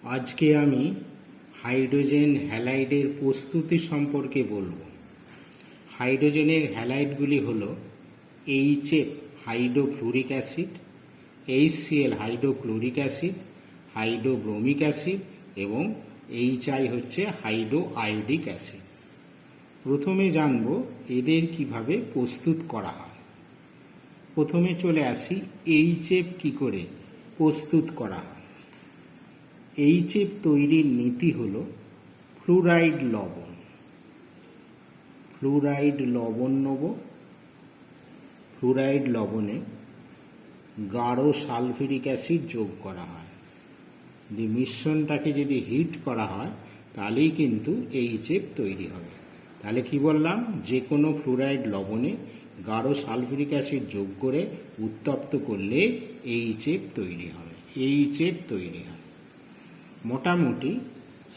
আজকে আমি হাইড্রোজেন হ্যালাইডের প্রস্তুতি সম্পর্কে বলবো। হাইড্রোজেনের হ্যালাইডগুলি হলো HF hydrofluoric acid, HCl hydrochloric acid, hydrobromic acid এবং HI হচ্ছে হাইড্রো আয়োডিক অ্যাসিড। প্রথমে জানব এদের কিভাবে প্রস্তুত করা হয়। প্রথমে চলে আসি HF কি করে প্রস্তুত করা হয়। HF তৈরির নীতি হল ফ্লুরাইড লবণ। ফ্লুরাইড লবণ নেব, ফ্লুরাইড লবণে গাঢ় সালফিউরিক অ্যাসিড যোগ করা হয়। মিশ্রণটাকে যদি হিট করা হয় তাহলেই কিন্তু HF তৈরি হবে। তাহলে কি বললাম, যে কোনো ফ্লুরাইড লবণে গাঢ় সালফিউরিক অ্যাসিড যোগ করে উত্তপ্ত করলে HF তৈরি হবে। HF তৈরি হয় মোটামুটি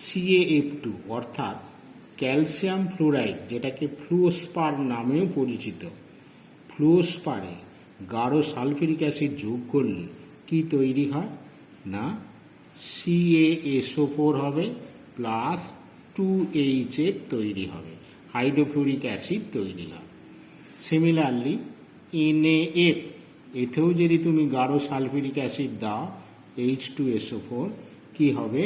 CaF2 অর্থাৎ ক্যালসিয়াম ফ্লুরাইড, যেটাকে ফ্লুওস্পার নামেও পরিচিত। ফ্লুওস্পারে গাঢ় সালফিউরিক অ্যাসিড যোগ করলে কি তৈরি হয় না, CaSO4 হবে প্লাস 2HF তৈরি হবে, হাইড্রোফ্লুরিক অ্যাসিড তৈরি হয়। সিমিলারলি NaF, এতেও যদি তুমি গাঢ় সালফিউরিক অ্যাসিড দাও H2SO4, কি হবে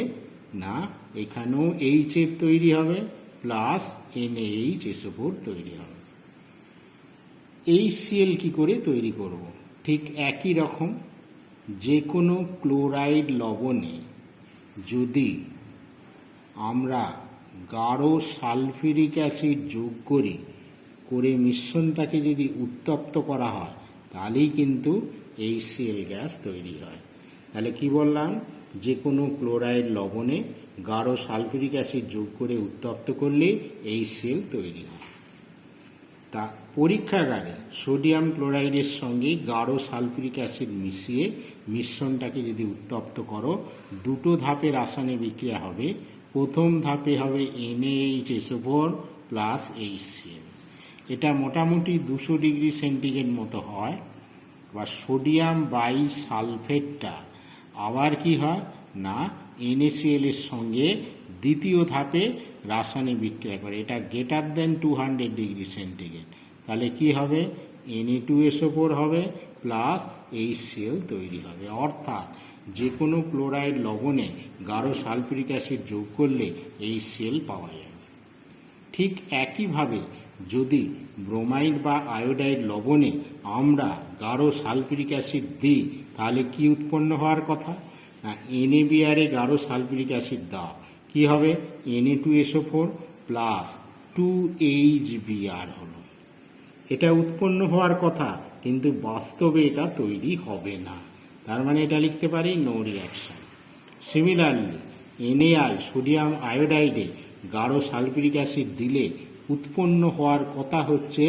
না, এখানেও HF তৈরি হবে প্লাস NaHSO4 তৈরি হবে। HCl কি করে তৈরি করব, ঠিক একই রকম। যে কোনো ক্লোরাইড লবণে যদি আমরা গাঢ় সালফিউরিক অ্যাসিড যোগ করে মিশ্রণটাকে যদি উত্তপ্ত করা হয় তাহলেই কিন্তু HCl গ্যাস তৈরি হয়। তাহলে কি বললাম, যে কোনো ক্লোরাইড লবণে গাঢ় সালফিউরিক অ্যাসিড যোগ করে উত্তপ্ত করলে HCl তৈরি হয়। তা পরীক্ষাগারে সোডিয়াম ক্লোরাইডের সঙ্গে গাঢ় সালফিউরিক অ্যাসিড মিশিয়ে মিশ্রণটাকে যদি উত্তপ্ত করো, দুটো ধাপে রাসায়নিক বিক্রিয়া হবে। প্রথম ধাপে হবে NaHSO4 প্লাস HCl। এটা মোটামুটি 200 ডিগ্রি সেন্টিগ্রেড মতো হয়। বা সোডিয়াম বাইসালফেটটা আবার কি হয় না, NaCl এর সঙ্গে দ্বিতীয় ধাপে রাসায়নিক বিক্রিয়া করে, এটা গ্রেটার দেন 200 ডিগ্রি সেন্টিগ্রেড। তাহলে কি হবে, Na2SO4 হবে প্লাস HCl তৈরি হবে। অর্থাৎ যে কোনো ক্লোরাইড লবণে গাঢ় সালফিউরিক অ্যাসিড যোগ করলে HCl পাওয়া যাবে। ঠিক একইভাবে যদি ব্রোমাইড বা আয়োডাইড লবণে আমরা গাঢ় সালফিউরিক অ্যাসিড দিই তাহলে কি উৎপন্ন হওয়ার কথা না, NaBr এ গাঢ় সালফিউরিক অ্যাসিড দাও, কি হবে Na2SO4 প্লাস 2HBr হলো। এটা উৎপন্ন হওয়ার কথা, কিন্তু বাস্তবে এটা তৈরি হবে না। তার মানে এটা লিখতে পারি no reaction. Similarly NaI sodium আয়োডাইডে গাঢ় সালফিউরিক অ্যাসিড দিলে উৎপন্ন হওয়ার কথা হচ্ছে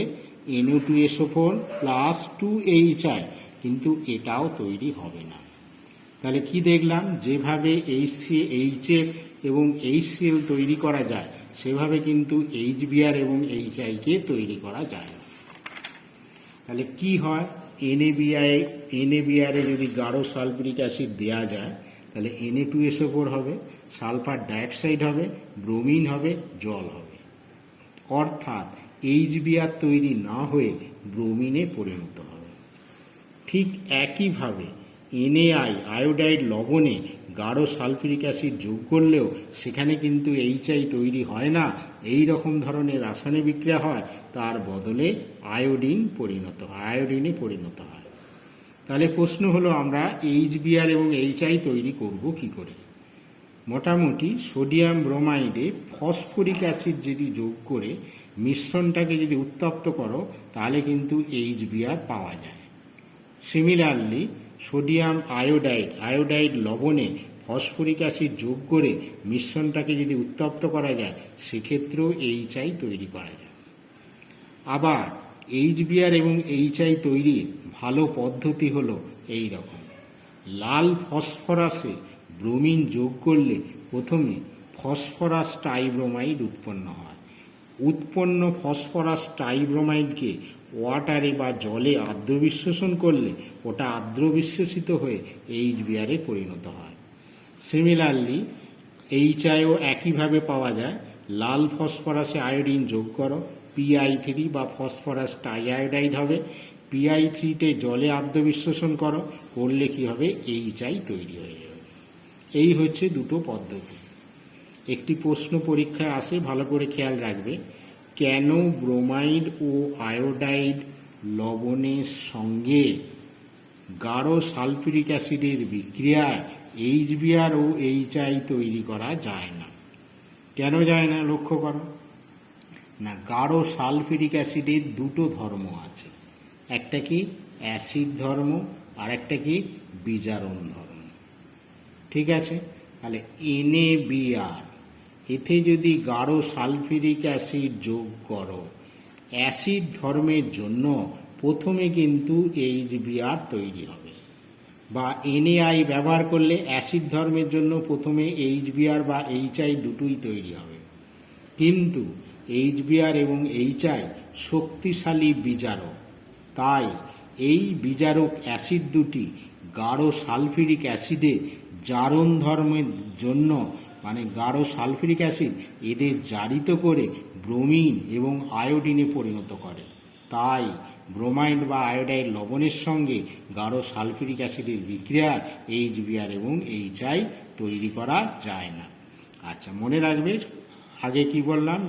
Na2SO4 প্লাস 2HI, কিন্তু এটাও তৈরি হবে না। তাহলে কি দেখলাম, যেভাবে HF এবং HCl তৈরি করা যায় সেভাবে কিন্তু HBr এবং HI কে তৈরি করা যায় না। তাহলে কি হয়, NaBr এ যদি গাঢ় সালফিউরিক অ্যাসিড দেওয়া যায় তাহলে Na2SO4 হবে, সালফার ডাইঅক্সাইড হবে, ব্রোমিন হবে, জল হবে। অর্থাৎ HBr তৈরি না হয়ে ব্রোমিনে পরিণত হবে। ঠিক একইভাবে NaI আয়োডাইড লবণে গাঢ় সালফিউরিক অ্যাসিড যোগ করলেও সেখানে কিন্তু HI তৈরি হয় না। এই রকম ধরনের রাসায়নিক বিক্রিয়া হয়, তার বদলে আয়োডিনে পরিণত হয়। তাহলে প্রশ্ন হলো, আমরা HBr এবং HI তৈরি করব কি করে। মোটামুটি সোডিয়াম ব্রোমাইডে ফসফরিক অ্যাসিড যদি যোগ করে মিশ্রণটাকে যদি উত্তপ্ত করো তাহলে কিন্তু HBr পাওয়া যায়। সিমিলারলি সোডিয়াম আয়োডাইড লবণে ফসফরিক অ্যাসিড যোগ করে মিশ্রণটাকে যদি উত্তপ্ত করা যায় সেক্ষেত্রেও HI তৈরি করা যায়। আবার HBr এবং HI তৈরির ভালো পদ্ধতি হলো এই রকম। লাল ফসফরাসে ব্রোমিন যোগ করলে প্রথমে ফসফরাস ট্রাইব্রোমাইড উৎপন্ন হয়। উৎপন্ন ফসফরাস ট্রাইব্রোমাইডকে ওয়াটারে বা জলে আর্দ্র বিশ্লেষণ করলে ওটা আর্দ্র বিশ্লেষিত হয়ে HBr এ পরিণত হয়। সিমিলারলি HIও একইভাবে পাওয়া যায়। লাল ফসফরাসে আয়োডিন যোগ করো, PI3 বা ফসফরাস টাইআয়োডাইড হবে। PI3 জলে আদ্যবিশ্লেষণ করো, করলে কি হবে, HI তৈরি হয়ে যাবে। এই হচ্ছে দুটো পদ্ধতি। একটি প্রশ্ন পরীক্ষায় আসে, ভালো করে খেয়াল রাখবে, কেন ব্রোমাইড ও আয়োডাইড লবণের সঙ্গে গাঢ় সালফিউরিক অ্যাসিডের বিক্রিয়ায় HBr ও HI তৈরি করা যায় না? কেন যায় না লক্ষ্য করো না। গাঢ় সালফিউরিক অ্যাসিডের দুটো ধর্ম আছে, একটা কি অ্যাসিড ধর্ম আর একটা কি বিজারণ ধর্ম। ঠিক আছে, তাহলে NaBr এতে যদি গাঢ় সালফিউরিক অ্যাসিড যোগ করো, অ্যাসিড ধর্মের জন্য প্রথমে কিন্তু HBr তৈরি হবে, বা NaI ব্যবহার করলে অ্যাসিড ধর্মের জন্য প্রথমে HBr বা HI দুটোই তৈরি হবে। কিন্তু HBr এবং HI শক্তিশালী বিজারক, তাই এই বিজারক অ্যাসিড দুটি গাঢ় সালফিউরিক অ্যাসিডে জারণ ধর্মের জন্য, মানে গাঢ় সালফিউরিক অ্যাসিড এদের জারিত করে ব্রোমিন এবং আয়োডিনে পরিণত করে। তাই ব্রোমাইড বা আয়োডাইড লবণের সঙ্গে গাঢ় সালফিউরিক অ্যাসিডের বিক্রিয়ায় HBr এবং HI তৈরি করা যায় না। আচ্ছা, মনে রাখবে আগে কি বললাম,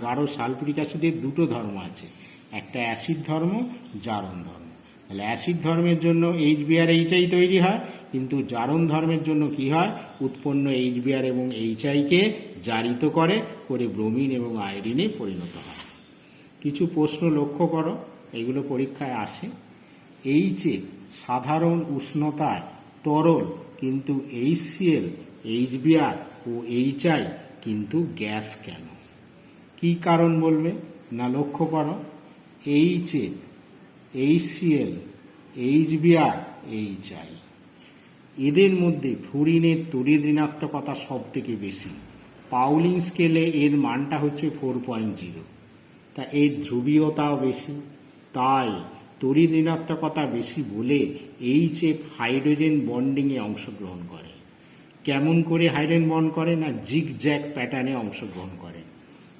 গাঢ় সালফিউরিক অ্যাসিডের দুটো ধর্ম আছে, একটা অ্যাসিড ধর্ম, জারণ ধর্ম। তাহলে অ্যাসিড ধর্মের জন্য HBr HI তৈরি হয়, কিন্তু জারণ ধর্মের জন্য কি হয়, উৎপন্ন HBr এবং HI-কে জারিত করে ব্রোমিন এবং আয়োডিনে পরিণত হয়। কিছু প্রশ্ন লক্ষ্য করো, এগুলো পরীক্ষায় আসে। HF সাধারণ উষ্ণতায় তরল, কিন্তু HCl, HBr ও HI কিন্তু গ্যাস কেন? কি কারণ বলবে না, লক্ষ্য করো, HF, HCl, HBr, HI এদের মধ্যে ফ্লুরিনের তড়িৎ ঋণাত্মকতা সব থেকে বেশি। পাউলিং স্কেলে এর মানটা হচ্ছে 4.0, তা এর ধ্রুবীয়তাও বেশি, তাই তড়িৎ ঋণাত্মকতা বেশি বলে HF হাইড্রোজেন বন্ডিংয়ে অংশগ্রহণ করে। কেমন করে হাইড্রোজেন বন্ড করে না, জিগ জ্যাগ প্যাটার্নে অংশগ্রহণ করে।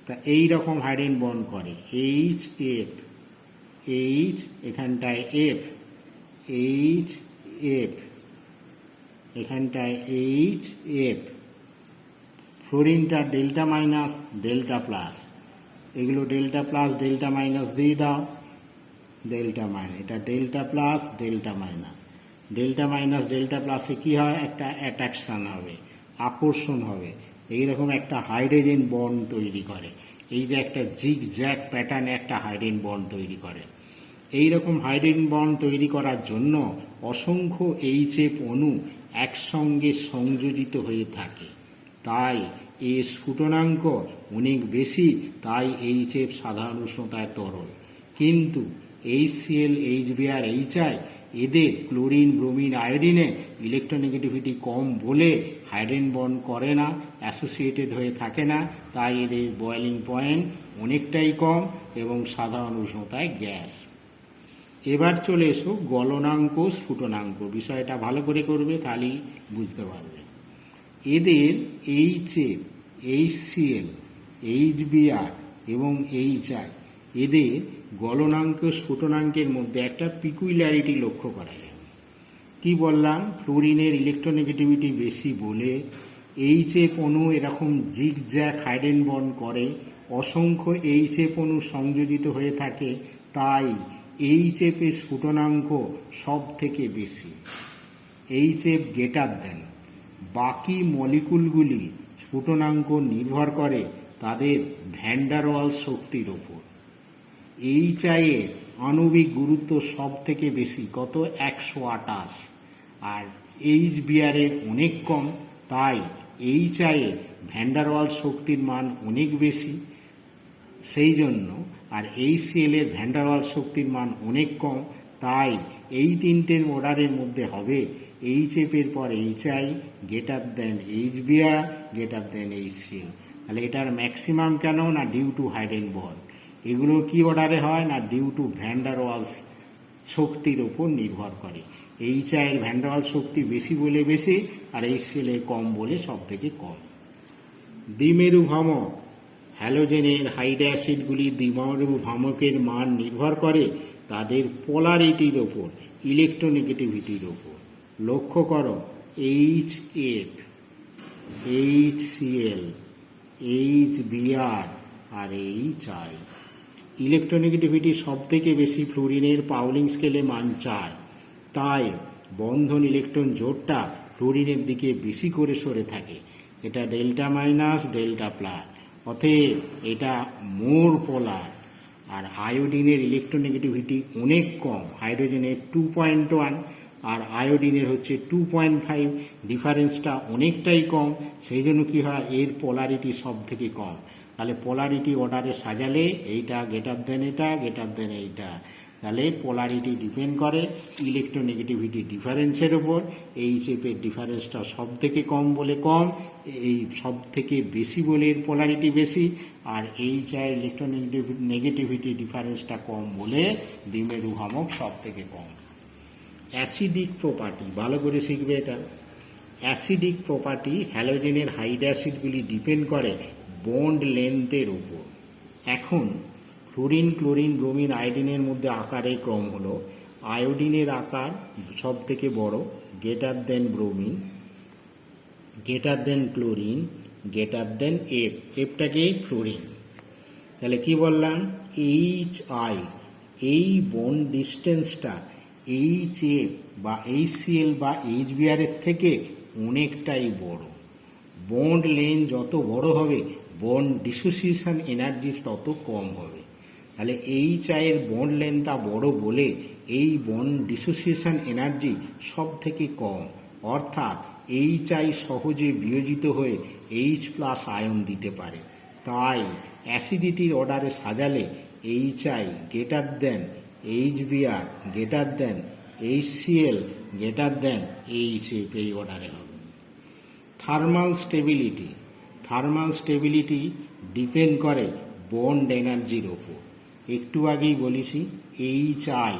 তা এই রকম হাইড্রোজেন বন্ড করে HF, এখানটায় F, HF, এখানটায় HF, ফ্লোরিনটা ডেল্টা মাইনাস ডেল্টা প্লাস, এগুলো ডেল্টা প্লাস ডেল্টা মাইনাস দিয়ে দাও, ডেল্টা মাইনাস, এটা delta plus delta minus, delta minus delta প্লাসে কি হয়, একটা অ্যাট্রাকশন হবে, আকর্ষণ হবে, এইরকম একটা হাইড্রোজেন বন্ড তৈরি করে। এই যে একটা জিগ জ্যাগ প্যাটার্নে একটা হাইড্রোজেন বন্ড তৈরি করে। এই রকম হাইড্রোজেন বন্ড তৈরি করার জন্য অসংখ্য HF অণু একসঙ্গে সংযোজিত হয়ে থাকে, তাই এর স্ফুটনাঙ্ক অনেক বেশি, তাই HF সাধারণ উষ্ণতায় তরল। কিন্তু HCl, HBr, HI এদের ক্লোরিন, ব্রোমিন, আয়োডিনে ইলেকট্রোনেগেটিভিটি কম বলে হাইড্রোজেন বন্ড করে না, অ্যাসোসিয়েটেড হয়ে থাকে না, তাই এদের বয়েলিং পয়েন্ট অনেকটাই কম এবং সাধারণ উষ্ণতায় গ্যাস। এবার চলে এসো গলনাঙ্ক, স্ফুটনাঙ্ক, বিষয়টা ভালো করে করবে, তাহলেই বুঝতে পারবে। এদের HF, HCl, HBr এবং HI এদের গলনাঙ্ক, স্ফুটনাঙ্কের মধ্যে একটা পিকুইলারিটি লক্ষ্য করা যায়। কি বললাম, ফ্লুরিনের ইলেকট্রোনেগেটিভিটি বেশি বলে HF অণু এরকম জিগ জ্যাগ হাইড্রোজেন বন্ড করে, অসংখ্য HF অণু সংযোজিত হয়ে থাকে, তাই HF এর স্ফুটনাঙ্ক সব থেকে বেশি। HF greater than. বাকি মলিকুলগুলি স্ফুটনাঙ্ক নির্ভর করে তাদের ভ্যান ডার ওয়ালস শক্তির ওপর। HI এর আণবিক গুরুত্ব সব থেকে বেশি, কত, 128, আর HBr এর অনেক কম, তাই HI এর ভ্যান ডার ওয়ালস শক্তির মান অনেক বেশি সেই জন্য, আর HCl এর ভ্যান ডার ওয়ালস শক্তির মান অনেক কম, তাই এই তিনটের অর্ডারের মধ্যে হবে HF এর পর HI, greater than HBr, greater than HCl। তাহলে এটার ম্যাক্সিমাম কেন না, ডিউ টু হাইড্রোজেন বন্ড। এগুলো কি অর্ডারে হয় না, due to van der Waals শক্তির ওপর নির্ভর করে। HI এর ভ্যান ডার ওয়ালস শক্তি বেশি বলে বেশি, আর HCl এর কম বলে সব থেকে কম। দ্বিমেরু ভ্রামক, হ্যালোজেনের হাইড অ্যাসিডগুলি দ্বিমেরু ভ্রামকের মান নির্ভর করে তাদের পোলারিটির ওপর, ইলেকট্রোনেগেটিভিটির ওপর। লক্ষ্য করো HF, HCl, HBr আর HI। ইলেকট্রোনেগেটিভিটি সব থেকে বেশি ফ্লুরিনের পাউলিং স্কেলে মান 4, তাই বন্ধন ইলেকট্রন জোড়টা ফ্লুরিনের দিকে বেশি করে সরে থাকে। এটা ডেল্টা মাইনাস ডেল্টা প্লাস, অতএব এটা মোর পোলার। আর আয়োডিনের ইলেকট্রোনেগেটিভিটি অনেক কম, হাইড্রোজেনের 2.1 আর আয়োডিনের হচ্ছে 2.5, ডিফারেন্সটা অনেকটাই কম। সেই জন্য কী হয়, এর পোলারিটি সব থেকে কম। তাহলে পোলারিটি অর্ডারে সাজালে এইটা গ্রেটার দেন এটা, গ্রেটার দেন এইটা, তাহলে পোলারিটি ডিপেন্ড করে ইলেকট্রোনেগেটিভিটি ডিফারেন্সের ওপর। HF এর ডিফারেন্সটা সব থেকে কম বলে কম, এই সব থেকে বেশি বলে এর পোলারিটি বেশি, আর HI ইলেকট্রোনেগেটিভিটি ডিফারেন্সটা কম বলে দ্বিমেরু ভ্রামক সব থেকে কম। অ্যাসিডিক প্রপার্টি ভালো করে শিখবে এটা। অ্যাসিডিক প্রপার্টি, হ্যালোজেনের হাইড অ্যাসিডগুলি ডিপেন্ড করে বন্ড লেন্থের উপর। এখন ফ্লুরিন, ক্লোরিন, ব্রোমিন, আয়োডিনের মধ্যে আকারের ক্রম হলো, আয়োডিনের আকার সব থেকে বড়, greater than bromine, greater than chlorine, greater than F, এফটাকে ফ্লুরিন। তাহলে কি বললাম, HI, এই বন্ড ডিস্টেন্সটা HF বা HCl বা HBr এর থেকে অনেকটাই বড়। বন্ড লেন্থ যত বড় হবে, বন্ড ডিসোসিয়েশন এনার্জি তত কম হবে। তাহলে HI এর বন্ড লেন্থটা বড় বলে এই বন্ড ডিসোসিয়েশন এনার্জি সব থেকে কম, অর্থাৎ HI সহজে বিয়োজিত হয়ে H+ আয়ন দিতে পারে। তাই অ্যাসিডিটির অর্ডারে সাজালে HI greater than HBr greater than HCl greater than HF, এই অর্ডারে হবে। Thermal stability, thermal stability depend করে বন্ড এনার্জির ওপর। একটু আগেই বলেছি HI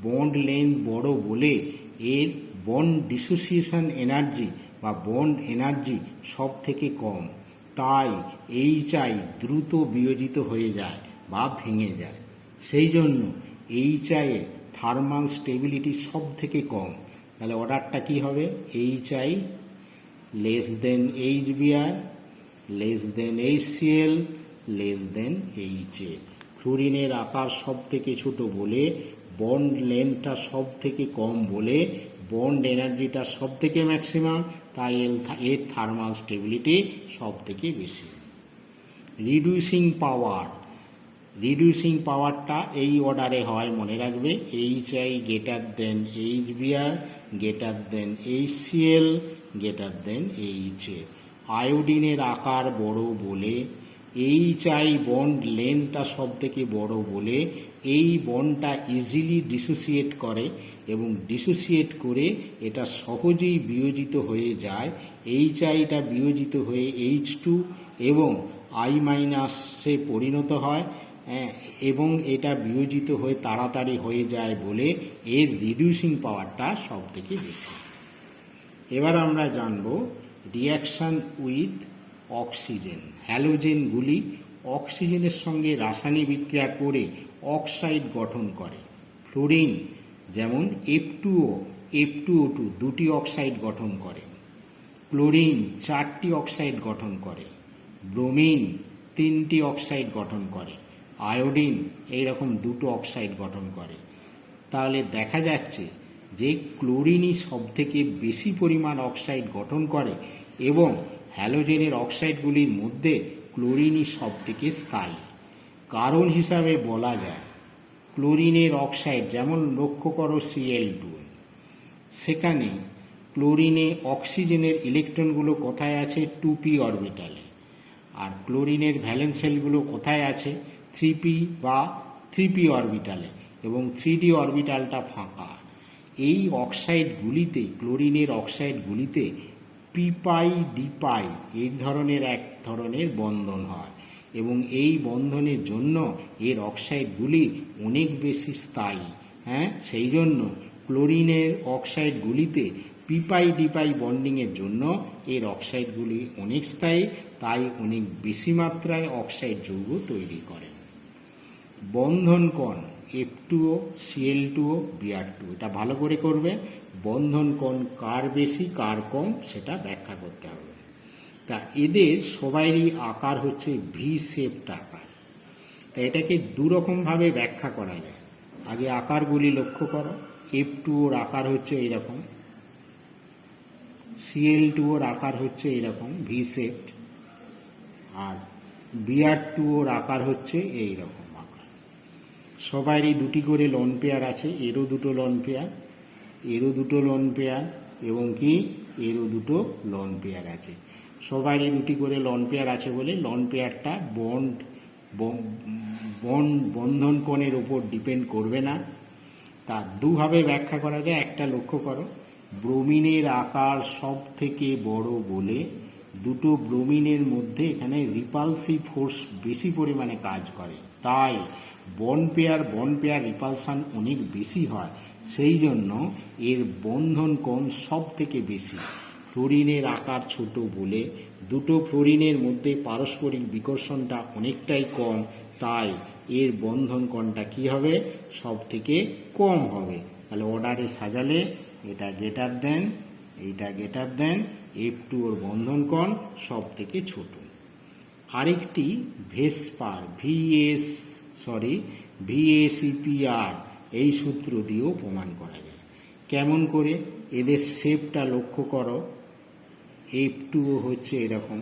বন্ড লেন্থ বড় বলে এর বন্ড ডিসোসিয়েশন এনার্জি বা বন্ড এনার্জি সব থেকে কম, তাই HI দ্রুত বিয়োজিত হয়ে যায় বা ভেঙে যায়। সেই জন্য HI এর থার্মাল স্টেবিলিটি সব থেকে কম। তাহলে অর্ডারটা কি হবে, HI less than HBr, less than HCl, less than HF। ফ্লুরিনের আকার সব থেকে ছোট বলে, বন্ড লেন্থটা সব থেকে কম বলে, বন্ড এনার্জিটা সব থেকে ম্যাক্সিমাম, তাই এর থার্মাল স্টেবিলিটি সব থেকে বেশি। রিডিউসিং পাওয়ার, রিডিউসিং পাওয়ারটা এই অর্ডারে হয়, মনে রাখবে, HI greater than HBr greater than HCl greater than HF। আয়োডিনের আকার বড় বলে, HI বন্ড লেন্থটা সব থেকে বড় বলে এই বন্ডটা ইজিলি ডিসোসিয়েট করে এবং ডিসোসিয়েট করে এটা সহজেই বিয়োজিত হয়ে যায়। HIটা বিয়োজিত হয়ে H2 এবং I- পরিণত হয় এবং এটা বিয়োজিত হয়ে তাড়াতাড়ি হয়ে যায় বলে এর রিডিউসিং পাওয়ারটা সব থেকে বেশি। এবার আমরা জানব রিয়াকশান উইথ অক্সিজেন। হ্যালোজেনগুলি অক্সিজেনের সঙ্গে রাসায়নিক বিক্রিয়া করে অক্সাইড গঠন করে। ফ্লোরিন যেমন F2O, F2O2 দুটি অক্সাইড গঠন করে। ক্লোরিন 4টি অক্সাইড গঠন করে। ব্রোমিন 3টি অক্সাইড গঠন করে। আয়োডিন এইরকম 2টো অক্সাইড গঠন করে। তাহলে দেখা যাচ্ছে যে ক্লোরিনই সব থেকে বেশি পরিমাণ অক্সাইড গঠন করে এবং হ্যালোজেনের অক্সাইডগুলির মধ্যে ক্লোরিনই সব থেকে স্থায়ী। কারণ হিসাবে বলা যায় ক্লোরিনের অক্সাইড, যেমন লক্ষ্য করো Cl2, সেখানে ক্লোরিনে অক্সিজেনের ইলেকট্রনগুলো কোথায় আছে, 2p অরবিটালে, আর ক্লোরিনের ভ্যালেন্স শেলগুলো কোথায় আছে, 3p বা 3p অরবিটালে, এবং 3d অরবিটালটা ফাঁকা। এই অক্সাইডগুলিতে, ক্লোরিনের অক্সাইডগুলিতে p-পাই d-পাই এই ধরনের এক ধরনের বন্ধন হয় এবং এই বন্ধনের জন্য এর অক্সাইডগুলি অনেক বেশি স্থায়ী। সেই জন্য ক্লোরিনের অক্সাইডগুলিতে পিপাই ডিপাই বন্ডিংয়ের জন্য এর অক্সাইডগুলি অনেক স্থায়ী, তাই অনেক বেশি মাত্রায় অক্সাইড যৌগ তৈরি করে। বন্ধন কোণ F2O, Cl2O, Br2, এটা ভালো করে করবে। বন্ধন কোণ কার বেশি কার কম সেটা ব্যাখ্যা করতে হবে। তা এদের সবারই আকার হচ্ছে ভি শেপড আকার। তা এটাকে দুরকমভাবে ব্যাখ্যা করা যায়। আগে আকারগুলি লক্ষ্য করো। F2ওর আকার হচ্ছে এইরকম, Cl2ওর আকার হচ্ছে এইরকম ভি শেপড, আর Br2ওর আকার হচ্ছে এইরকম আকার। সবারই দুটি করে লন পেয়ার আছে, এরও দুটো লন পেয়ার, এরও দুটো লন পেয়ার, এবং কি এরও দুটো লন পেয়ার আছে। সবারই দুটি করে লন পেয়ার আছে বলে লন পেয়ারটা বন্ধন কোণের ওপর ডিপেন্ড করবে না। তা দুভাবে ব্যাখ্যা করা যায়। একটা লক্ষ্য করো, ব্রোমিনের আকার সব থেকে বড় বলে দুটো ব্রোমিনের মধ্যে এখানে রিপালসিভ ফোর্স বেশি পরিমাণে কাজ করে, তাই বন্ড পেয়ার রিপালসান অনেক বেশি হয়, সেই জন্য এর বন্ধন কোণ সব থেকে বেশি। ফ্লোরিনের আকার ছোট বলে দুটো ফ্লোরিনের মধ্যে পারস্পরিক বিকর্ষণটা অনেকটাই কম, তাই এর বন্ধন কোণটা কি হবে, সব থেকে কম হবে। তাহলে অর্ডারে সাজালে এটা গ্রেটার দেন, এইটা গ্রেটার দেন, F2ওর বন্ধন কোণ সব থেকে ছোট। আরেকটি ভেসপার VACPR এই সূত্র দিয়েও প্রমাণ করা যায়। কেমন করে, এদের শেপটা লক্ষ্য করো। F2O হচ্ছে এরকম,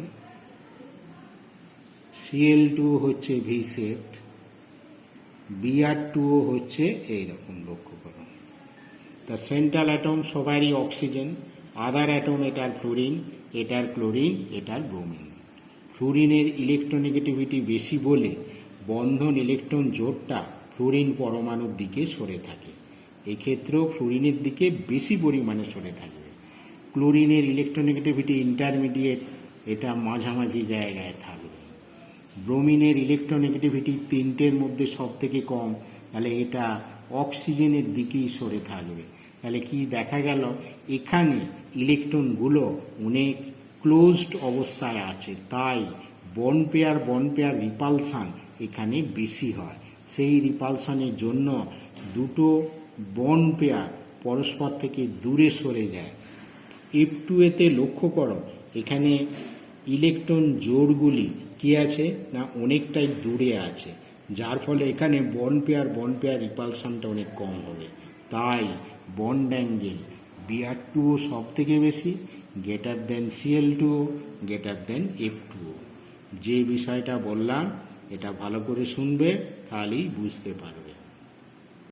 Cl2O হচ্ছে ভি শেপড, Br2O হচ্ছে এইরকম, লক্ষ্য করো। তা সেন্ট্রাল অ্যাটম সবারই অক্সিজেন, আদার অ্যাটম এটার ফ্লোরিন, এটার ক্লোরিন, এটার ব্রোমিন। ফ্লোরিনের ইলেকট্রোনেগেটিভিটি বেশি বলে বন্ধন ইলেকট্রন জোড়টা ফ্লোরিন পরমাণুর দিকে সরে থাকে, এক্ষেত্রেও ফ্লোরিনের দিকে বেশি পরিমাণে সরে থাকবে। ক্লোরিনের ইলেকট্রোনেগেটিভিটি ইন্টারমিডিয়েট, এটা মাঝামাঝি জায়গায় থাকবে। ব্রোমিনের ইলেকট্রোনেগেটিভিটি তিনটের মধ্যে সব থেকে কম, তাহলে এটা অক্সিজেনের দিকেই সরে থাকবে। তাহলে কি দেখা গেল, এখানে ইলেকট্রনগুলো অনেক ক্লোজড অবস্থায় আছে, তাই বন্ড পেয়ার রিপালসান এখানে বেশি হয়। সেই রিপালসানের জন্য দুটো বন্ড পেয়ার পরস্পর থেকে দূরে সরে যায়। F2এতে লক্ষ্য করো, এখানে ইলেকট্রন জোড়গুলি কি আছে না অনেকটাই দূরে আছে, যার ফলে এখানে বন্ড পেয়ার রিপালসানটা অনেক কম হবে, তাই বন্ড অ্যাঙ্গেল Br2O সব থেকে বেশি, greater than Cl2O, greater than F2O। যে বিষয়টা বললাম এটা ভালো করে শুনবে, তাহলেই বুঝতে পারবে।